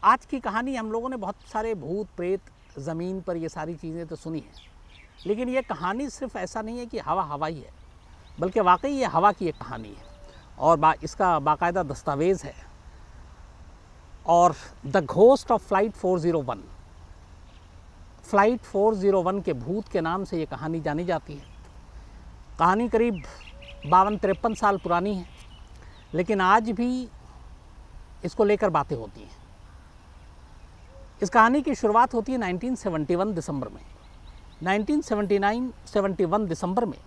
आज की कहानी हम लोगों ने बहुत सारे भूत प्रेत, ज़मीन पर ये सारी चीज़ें तो सुनी हैं, लेकिन ये कहानी सिर्फ ऐसा नहीं है कि हवा हवा ही है, बल्कि वाकई ये हवा की एक कहानी है और इसका बाकायदा दस्तावेज़ है। और the ghost of flight 401, flight 401 के भूत के नाम से ये कहानी जानी जाती है। कहानी करीब 52-53 साल पुरानी है, लेकिन आज भी इसको लेकर बातें होती हैं। इस कहानी की शुरुआत होती है 1971 दिसंबर में। 1971 दिसंबर में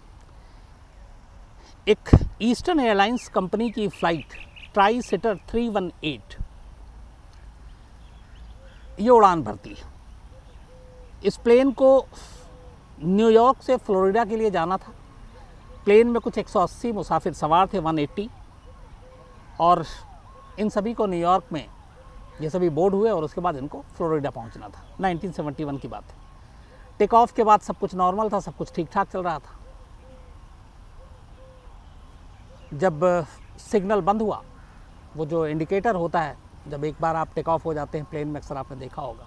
एक ईस्टर्न एयरलाइंस कंपनी की फ़्लाइट ट्राई सिटर 318 ये उड़ान भरती है। इस प्लेन को न्यूयॉर्क से फ्लोरिडा के लिए जाना था। प्लेन में कुछ 180 मुसाफिर सवार थे, 180, और इन सभी को न्यूयॉर्क में ये सभी बोर्ड हुए और उसके बाद इनको फ्लोरिडा पहुंचना था। 1971 की बात है। टेक ऑफ के बाद सब कुछ नॉर्मल था, सब कुछ ठीक ठाक चल रहा था। जब सिग्नल बंद हुआ, वो जो इंडिकेटर होता है जब एक बार आप टेक ऑफ हो जाते हैं प्लेन में, अक्सर आपने देखा होगा,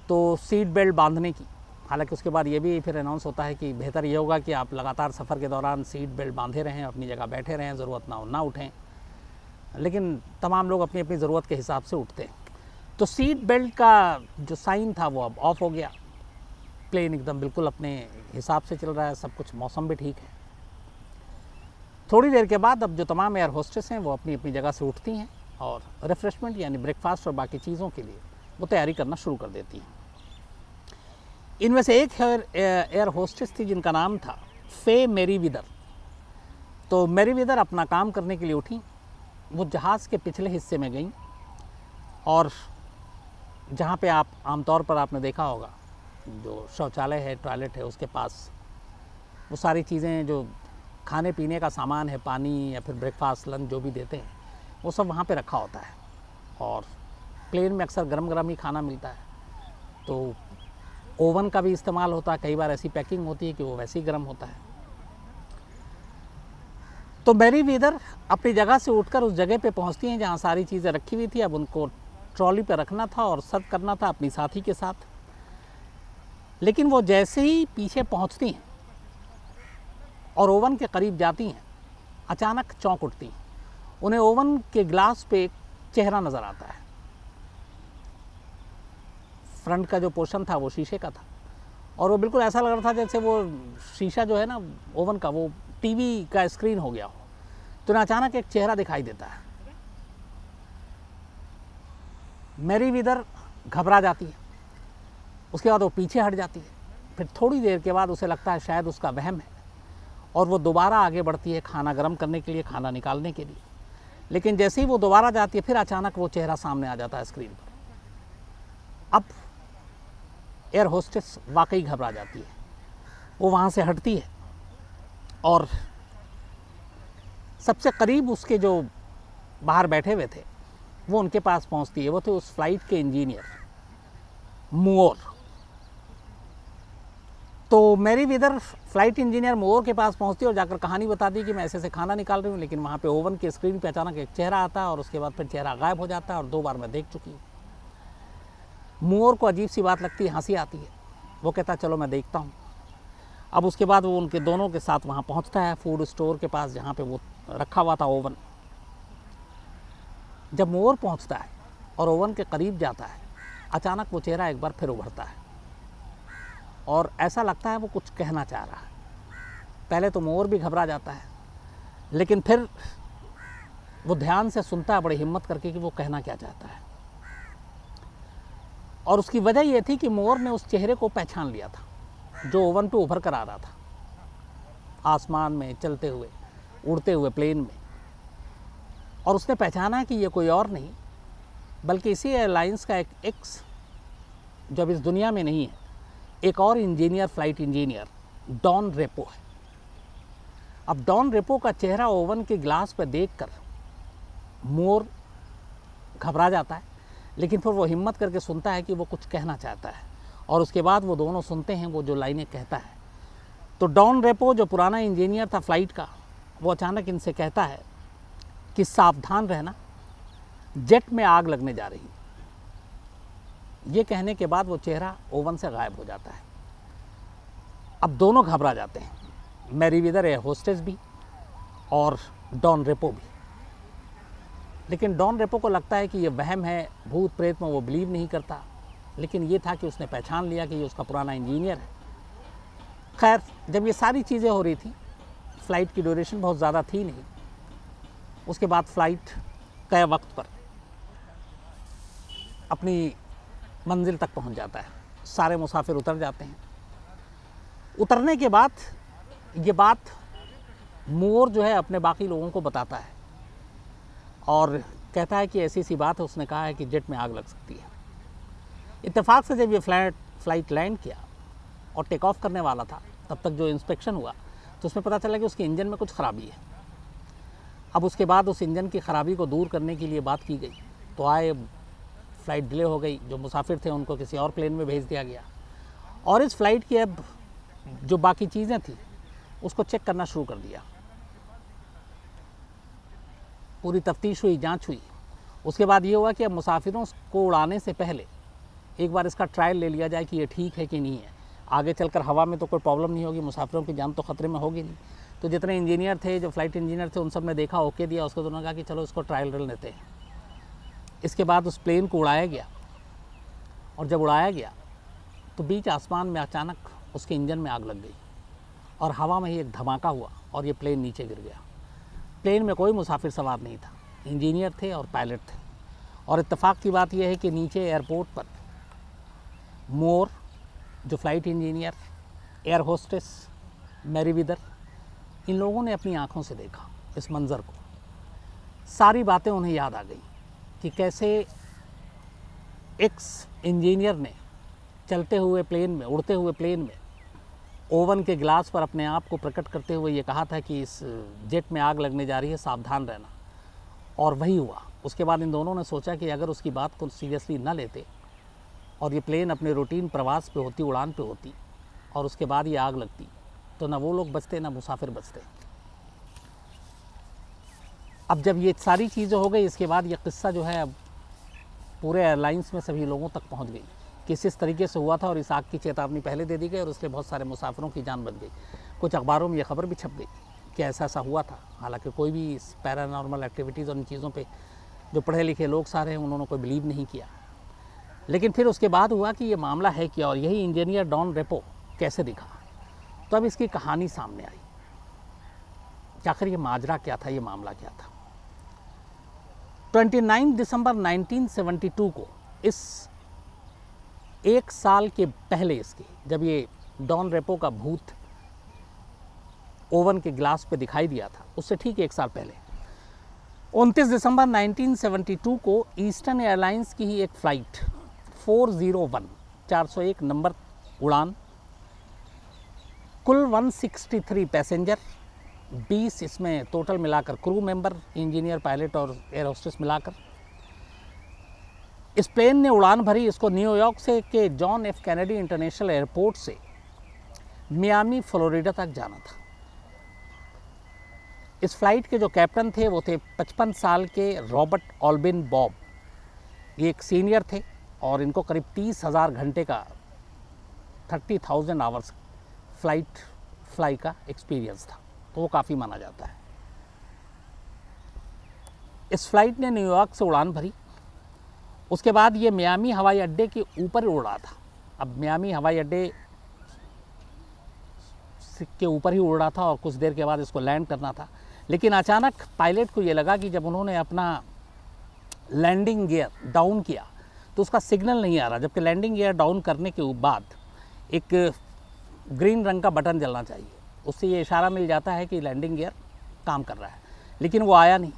तो सीट बेल्ट बांधने की, हालांकि उसके बाद ये भी फिर अनाउंस होता है कि बेहतर ये होगा कि आप लगातार सफ़र के दौरान सीट बेल्ट बांधे रहें, अपनी जगह बैठे रहें, ज़रूरत ना हो ना उठें, लेकिन तमाम लोग अपनी अपनी ज़रूरत के हिसाब से उठते हैं। तो सीट बेल्ट का जो साइन था वो अब ऑफ हो गया। प्लेन एकदम बिल्कुल अपने हिसाब से चल रहा है, सब कुछ, मौसम भी ठीक है। थोड़ी देर के बाद अब जो तमाम एयर होस्टेस हैं वो अपनी अपनी जगह से उठती हैं और रिफ़्रेशमेंट यानी ब्रेकफास्ट और बाकी चीज़ों के लिए वो तैयारी करना शुरू कर देती हैं। इनमें से एक एयर होस्टेस थी जिनका नाम था फे मेरीवीदर। तो मेरीवीदर अपना काम करने के लिए उठी। वो जहाज़ के पिछले हिस्से में गई और जहाँ पे आप आमतौर पर आपने देखा होगा जो शौचालय है, टॉयलेट है, उसके पास वो सारी चीज़ें जो खाने पीने का सामान है, पानी या फिर ब्रेकफास्ट, लंच जो भी देते हैं, वो सब वहाँ पे रखा होता है। और प्लेन में अक्सर गरम गरम ही खाना मिलता है, तो ओवन का भी इस्तेमाल होता है। कई बार ऐसी पैकिंग होती है कि वो वैसे ही गर्म होता है। तो मेरीवीदर अपनी जगह से उठकर उस जगह पे पहुंचती हैं जहां सारी चीज़ें रखी हुई थी। अब उनको ट्रॉली पे रखना था और सर्व करना था अपनी साथी के साथ। लेकिन वो जैसे ही पीछे पहुंचती हैं और ओवन के करीब जाती हैं, अचानक चौंक उठती हैं। उन्हें ओवन के ग्लास पे एक चेहरा नज़र आता है। फ्रंट का जो पोर्शन था वो शीशे का था और वो बिल्कुल ऐसा लग रहा था जैसे वो शीशा जो है ना ओवन का, वो टीवी का स्क्रीन हो गया हो। तो अचानक एक चेहरा दिखाई देता है। मेरीवीदर घबरा जाती है। उसके बाद वो पीछे हट जाती है। फिर थोड़ी देर के बाद उसे लगता है शायद उसका वहम है और वो दोबारा आगे बढ़ती है खाना गर्म करने के लिए, खाना निकालने के लिए। लेकिन जैसे ही वो दोबारा जाती है, फिर अचानक वो चेहरा सामने आ जाता है स्क्रीन पर। अब एयर होस्टेस वाकई घबरा जाती है। वो वहाँ से हटती है और सबसे करीब उसके जो बाहर बैठे हुए थे वो उनके पास पहुँचती है। वो थे उस फ्लाइट के इंजीनियर मूर। तो मेरीवीदर फ्लाइट इंजीनियर मूर के पास पहुँचती है और जाकर कहानी बताती है कि मैं ऐसे से खाना निकाल रही हूँ, लेकिन वहाँ पे ओवन के स्क्रीन पे अचानक एक चेहरा आता है और उसके बाद फिर चेहरा गायब हो जाता है और 2 बार मैं देख चुकी हूँ। मूर को अजीब सी बात लगती है, हंसी आती है। वो कहता है चलो मैं देखता हूँ। अब उसके बाद वो उनके दोनों के साथ वहाँ पहुँचता है फूड स्टोर के पास जहाँ पे वो रखा हुआ था ओवन। जब मूर पहुँचता है और ओवन के करीब जाता है, अचानक वो चेहरा एक बार फिर उभरता है और ऐसा लगता है वो कुछ कहना चाह रहा है। पहले तो मूर भी घबरा जाता है, लेकिन फिर वो ध्यान से सुनता है बड़ी हिम्मत करके कि वो कहना क्या चाहता है। और उसकी वजह ये थी कि मोर ने उस चेहरे को पहचान लिया था जो ओवन पे उभर कर आ रहा था, आसमान में चलते हुए, उड़ते हुए प्लेन में। और उसने पहचाना कि ये कोई और नहीं बल्कि इसी एयरलाइंस का एक एक्स, जो अब इस दुनिया में नहीं है, एक और engineer, flight engineer Don Repo है। अब डॉन रेपो का चेहरा ओवन के ग्लास पर देखकर मोर घबरा जाता है, लेकिन फिर वो हिम्मत करके सुनता है कि वो कुछ कहना चाहता है। और उसके बाद वो दोनों सुनते हैं वो जो लाइनें कहता है। तो डॉन रेपो जो पुराना इंजीनियर था फ्लाइट का, वो अचानक इनसे कहता है कि सावधान रहना, जेट में आग लगने जा रही। ये कहने के बाद वो चेहरा ओवन से गायब हो जाता है। अब दोनों घबरा जाते हैं, मैरीवेदर एयर होस्टेस भी और डॉन रेपो भी। लेकिन डॉन रेपो को लगता है कि ये वहम है, भूत प्रेत में वो बिलीव नहीं करता, लेकिन ये था कि उसने पहचान लिया कि ये उसका पुराना इंजीनियर है। खैर, जब ये सारी चीज़ें हो रही थी, फ़्लाइट की ड्यूरेशन बहुत ज़्यादा थी नहीं। उसके बाद फ़्लाइट तय वक्त पर अपनी मंजिल तक पहुंच जाता है। सारे मुसाफिर उतर जाते हैं। उतरने के बाद ये बात मोर जो है अपने बाकी लोगों को बताता है और कहता है कि ऐसी सी बात है, उसने कहा है कि जेट में आग लग सकती है। इत्तेफाक से जब ये फ़्लाइट लैंड किया और टेक ऑफ करने वाला था, तब तक जो इंस्पेक्शन हुआ तो उसमें पता चला कि उसके इंजन में कुछ ख़राबी है। अब उसके बाद उस इंजन की ख़राबी को दूर करने के लिए बात की गई, तो आए, फ़्लाइट डिले हो गई। जो मुसाफिर थे उनको किसी और प्लेन में भेज दिया गया और इस फ़्लाइट की अब जो बाकी चीज़ें थी उसको चेक करना शुरू कर दिया। पूरी तफ्तीश हुई, जांच हुई। उसके बाद ये हुआ कि अब मुसाफिरों को उड़ाने से पहले एक बार इसका ट्रायल ले लिया जाए कि ये ठीक है कि नहीं है। आगे चलकर हवा में तो कोई प्रॉब्लम नहीं होगी, मुसाफिरों की जान तो ख़तरे में होगी नहीं। तो जितने इंजीनियर थे, जो फ़्लाइट इंजीनियर थे, उन सब ने देखा, ओके दिया। उसको दोनों कहा कि चलो इसको ट्रायल रन लेते हैं। इसके बाद उस प्लेन को उड़ाया गया और जब उड़ाया गया तो बीच आसमान में अचानक उसके इंजन में आग लग गई और हवा में ही एक धमाका हुआ और ये प्लेन नीचे गिर गया। प्लेन में कोई मुसाफिर सवार नहीं था, इंजीनियर थे और पायलट थे। और इत्तेफाक की बात यह है कि नीचे एयरपोर्ट पर मोर, जो flight engineer, air hostess, Meriwether, इन लोगों ने अपनी आँखों से देखा इस मंज़र को। सारी बातें उन्हें याद आ गई कि कैसे एक्स इंजीनियर ने चलते हुए प्लेन में, उड़ते हुए प्लेन में ओवन के गिलास पर अपने आप को प्रकट करते हुए ये कहा था कि इस जेट में आग लगने जा रही है, सावधान रहना। और वही हुआ। उसके बाद इन दोनों ने सोचा कि अगर उसकी बात को सीरियसली न लेते और ये प्लेन अपने रूटीन प्रवास पे होती, उड़ान पे होती, और उसके बाद ये आग लगती, तो ना वो लोग बचते ना मुसाफिर बचते। अब जब ये सारी चीज़ें हो गई, इसके बाद ये किस्सा जो है अब पूरे एयरलाइंस में सभी लोगों तक पहुंच गई कि इस तरीके से हुआ था और इस आग की चेतावनी पहले दे दी गई और इसलिए बहुत सारे मुसाफिरों की जान बच गई। कुछ अखबारों में ये खबर भी छप गई कि ऐसा ऐसा हुआ था। हालांकि कोई भी इस पैरानॉर्मल एक्टिविटीज़ और इन चीज़ों पे जो पढ़े लिखे लोग सारे हैं उन्होंने कोई बिलीव नहीं किया। लेकिन फिर उसके बाद हुआ कि ये मामला है क्या और यही इंजीनियर डॉन रेपो कैसे दिखा। तो अब इसकी कहानी सामने आई कि आखिर ये माजरा क्या था, ये मामला क्या था। 29 दिसंबर 1972 को, इस एक साल के पहले इसके, जब ये डॉन रेपो का भूत ओवन के ग्लास पे दिखाई दिया था, उससे ठीक एक साल पहले 29 दिसंबर 1972 को ईस्टर्न एयरलाइंस की ही एक फ़्लाइट 401 नंबर उड़ान, कुल 163 पैसेंजर, 20 इसमें टोटल मिलाकर क्रू मेंबर, इंजीनियर, पायलट और एयर होस्टेस मिलाकर, इस प्लेन ने उड़ान भरी। इसको न्यूयॉर्क से के John F Kennedy international airport से मियामी, फ्लोरिडा तक जाना था। इस फ्लाइट के जो कैप्टन थे वो थे 55 साल के रॉबर्ट ऑल्बिन बॉब। ये एक सीनियर थे और इनको करीब 30,000 घंटे का 30,000 आवर्स फ्लाई का एक्सपीरियंस था, तो वो काफ़ी माना जाता है। इस फ्लाइट ने न्यूयॉर्क से उड़ान भरी। उसके बाद ये मियामी हवाई अड्डे के ऊपर उड़ा था। अब मियामी हवाई अड्डे के ऊपर ही उड़ रहा था और कुछ देर के बाद इसको लैंड करना था। लेकिन अचानक पायलट को ये लगा कि जब उन्होंने अपना लैंडिंग गियर डाउन किया तो उसका सिग्नल नहीं आ रहा, जबकि लैंडिंग गियर डाउन करने के बाद एक ग्रीन रंग का बटन जलना चाहिए, उससे ये इशारा मिल जाता है कि लैंडिंग गियर काम कर रहा है, लेकिन वो आया नहीं।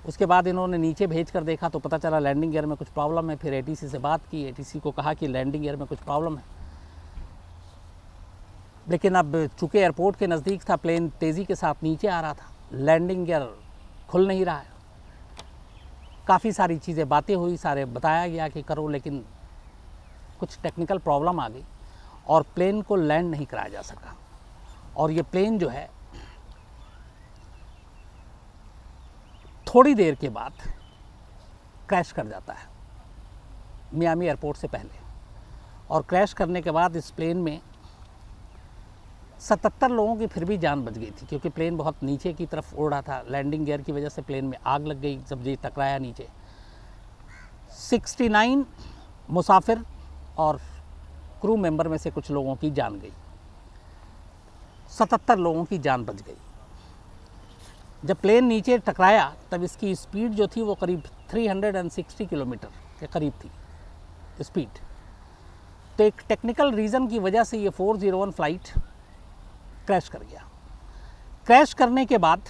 उसके बाद इन्होंने नीचे भेज कर देखा तो पता चला लैंडिंग गियर में कुछ प्रॉब्लम है। फिर एटीसी से बात की, एटीसी को कहा कि लैंडिंग गियर में कुछ प्रॉब्लम है, लेकिन अब चूँकि एयरपोर्ट के नज़दीक था, प्लेन तेज़ी के साथ नीचे आ रहा था, लैंडिंग गियर खुल नहीं रहा है। काफ़ी सारी चीज़ें बातें हुई, सारे बताया गया कि करो, लेकिन कुछ टेक्निकल प्रॉब्लम आ गई और प्लेन को लैंड नहीं कराया जा सका। और ये प्लेन जो है थोड़ी देर के बाद क्रैश कर जाता है। मियामी एयरपोर्ट से पहले, और क्रैश करने के बाद इस प्लेन में 77 लोगों की फिर भी जान बच गई थी, क्योंकि प्लेन बहुत नीचे की तरफ उड़ रहा था। लैंडिंग गियर की वजह से प्लेन में आग लग गई जब ये टकराया नीचे। 69 मुसाफिर और क्रू मेंबर में से कुछ लोगों की जान गई, 77 लोगों की जान बच गई। जब प्लेन नीचे टकराया तब इसकी स्पीड जो थी वो करीब 360 किलोमीटर के करीब थी स्पीड। तो एक टेक्निकल रीज़न की वजह से ये 401 फ्लाइट क्रैश कर गया। क्रैश करने के बाद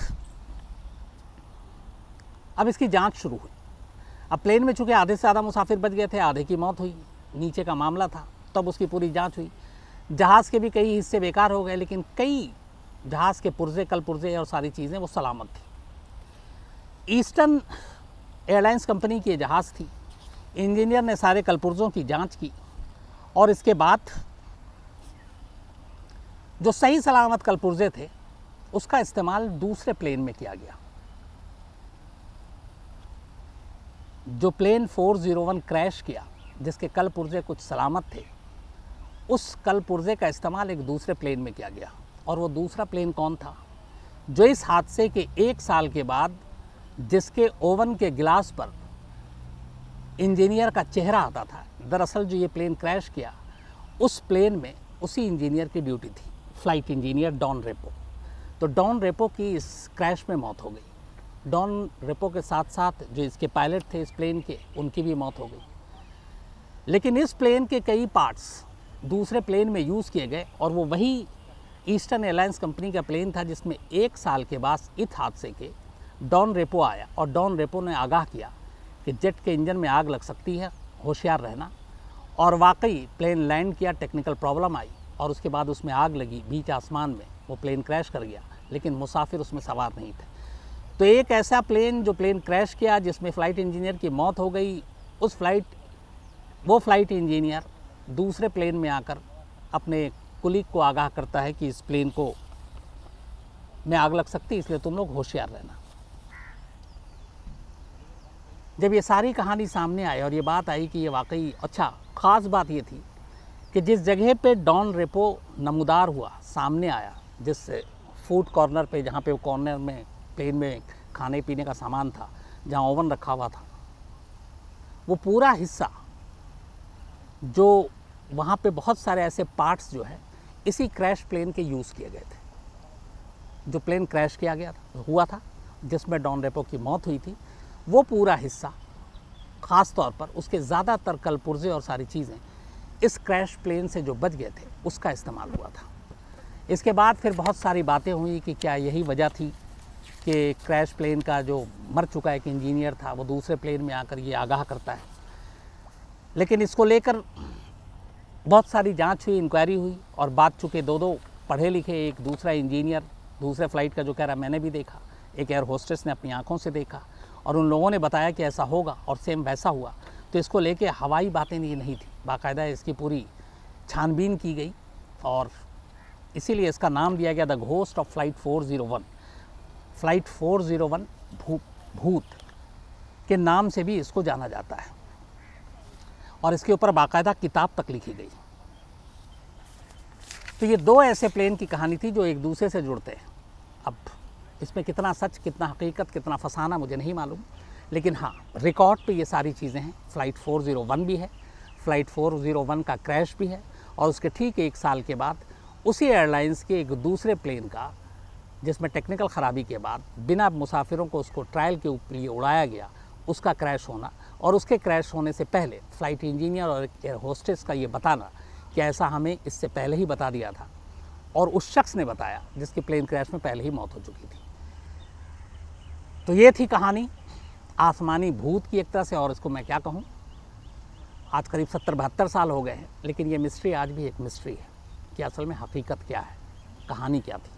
अब इसकी जांच शुरू हुई। अब प्लेन में चूँकि आधे से ज़्यादा मुसाफिर बच गए थे, आधे की मौत हुई, नीचे का मामला था, तब उसकी पूरी जांच हुई। जहाज़ के भी कई हिस्से बेकार हो गए, लेकिन कई जहाज़ के पुर्जे, कल पुर्जे और सारी चीज़ें वो सलामत थी। ईस्टर्न एयरलाइंस कंपनी की जहाज़ थी। इंजीनियर ने सारे कलपुर्जों की जांच की और इसके बाद जो सही सलामत कलपुर्जे थे उसका इस्तेमाल दूसरे प्लेन में किया गया। जो प्लेन 401 क्रैश किया, जिसके कल पुर्जे कुछ सलामत थे, उस कल पुर्जे का इस्तेमाल एक दूसरे प्लेन में किया गया। और वो दूसरा प्लेन कौन था? जो इस हादसे के 1 साल के बाद जिसके ओवन के गिलास पर इंजीनियर का चेहरा आता था। दरअसल जो ये प्लेन क्रैश किया, उस प्लेन में उसी इंजीनियर की ड्यूटी थी, फ्लाइट इंजीनियर डॉन रेपो। तो डॉन रेपो की इस क्रैश में मौत हो गई। डॉन रेपो के साथ साथ जो इसके पायलट थे इस प्लेन के, उनकी भी मौत हो गई। लेकिन इस प्लेन के कई पार्ट्स दूसरे प्लेन में यूज़ किए गए और वो वही ईस्टर्न एयरलाइंस कंपनी का प्लेन था जिसमें 1 साल के बाद इस हादसे के डॉन रेपो आया और डॉन रेपो ने आगाह किया कि जेट के इंजन में आग लग सकती है, होशियार रहना। और वाकई प्लेन लैंड किया, टेक्निकल प्रॉब्लम आई और उसके बाद उसमें आग लगी, बीच आसमान में वो प्लेन क्रैश कर गया, लेकिन मुसाफिर उसमें सवार नहीं थे। तो एक ऐसा प्लेन जो प्लेन क्रैश किया जिसमें फ़्लाइट इंजीनियर की मौत हो गई, वो फ़्लाइट इंजीनियर दूसरे प्लेन में आकर अपने कुलीग को आगाह करता है कि इस प्लेन को में आग लग सकती है, इसलिए तुम लोग होशियार रहना। जब ये सारी कहानी सामने आई और ये बात आई कि ये वाकई अच्छा, ख़ास बात ये थी कि जिस जगह पे डॉन रेपो नमूदार हुआ, सामने आया, जिस फूड कॉर्नर पे, जहाँ पे वो कॉर्नर में प्लेन में खाने पीने का सामान था, जहाँ ओवन रखा हुआ था, वो पूरा हिस्सा जो वहाँ पे बहुत सारे ऐसे पार्ट्स जो है इसी क्रैश प्लेन के यूज़ किए गए थे। जो प्लेन क्रैश किया गया हुआ था जिसमें डॉन रेपो की मौत हुई थी, वो पूरा हिस्सा, ख़ास तौर पर उसके ज़्यादातर कलपुर्जे और सारी चीज़ें इस क्रैश प्लेन से जो बच गए थे उसका इस्तेमाल हुआ था। इसके बाद फिर बहुत सारी बातें हुई कि क्या यही वजह थी कि क्रैश प्लेन का जो मर चुका एक इंजीनियर था वो दूसरे प्लेन में आकर ये आगाह करता है। लेकिन इसको लेकर बहुत सारी जांच हुई, इंक्वायरी हुई और बात चुके दो पढ़े लिखे, एक दूसरा इंजीनियर दूसरे फ्लाइट का जो कह रहा मैंने भी देखा, एक एयर होस्टेस ने अपनी आंखों से देखा और उन लोगों ने बताया कि ऐसा होगा और सेम वैसा हुआ। तो इसको लेके हवाई बातें नहीं थी, बाकायदा इसकी पूरी छानबीन की गई और इसीलिए इसका नाम दिया गया the ghost of flight 401। Flight 401 भूत के नाम से भी इसको जाना जाता है और इसके ऊपर बाकायदा किताब तक लिखी गई। तो ये 2 ऐसे प्लेन की कहानी थी जो एक दूसरे से जुड़ते हैं। अब इसमें कितना सच, कितना हकीकत, कितना फसाना मुझे नहीं मालूम, लेकिन हाँ, रिकॉर्ड पे ये सारी चीज़ें हैं। फ़्लाइट 401 भी है, फ़्लाइट 401 का क्रैश भी है और उसके ठीक 1 साल के बाद उसी एयरलाइंस के एक दूसरे प्लेन का, जिसमें टेक्निकल ख़राबी के बाद बिना मुसाफिरों को उसको ट्रायल के लिए उड़ाया गया, उसका क्रैश होना और उसके क्रैश होने से पहले फ़्लाइट इंजीनियर और एयर होस्टेस का ये बताना कि ऐसा हमें इससे पहले ही बता दिया था और उस शख्स ने बताया जिसकी प्लेन क्रैश में पहले ही मौत हो चुकी थी। तो ये थी कहानी आसमानी भूत की एक तरह से, और इसको मैं क्या कहूँ, आज करीब 70-72 साल हो गए हैं, लेकिन ये मिस्ट्री आज भी एक मिस्ट्री है कि असल में हकीकत क्या है, कहानी क्या थी।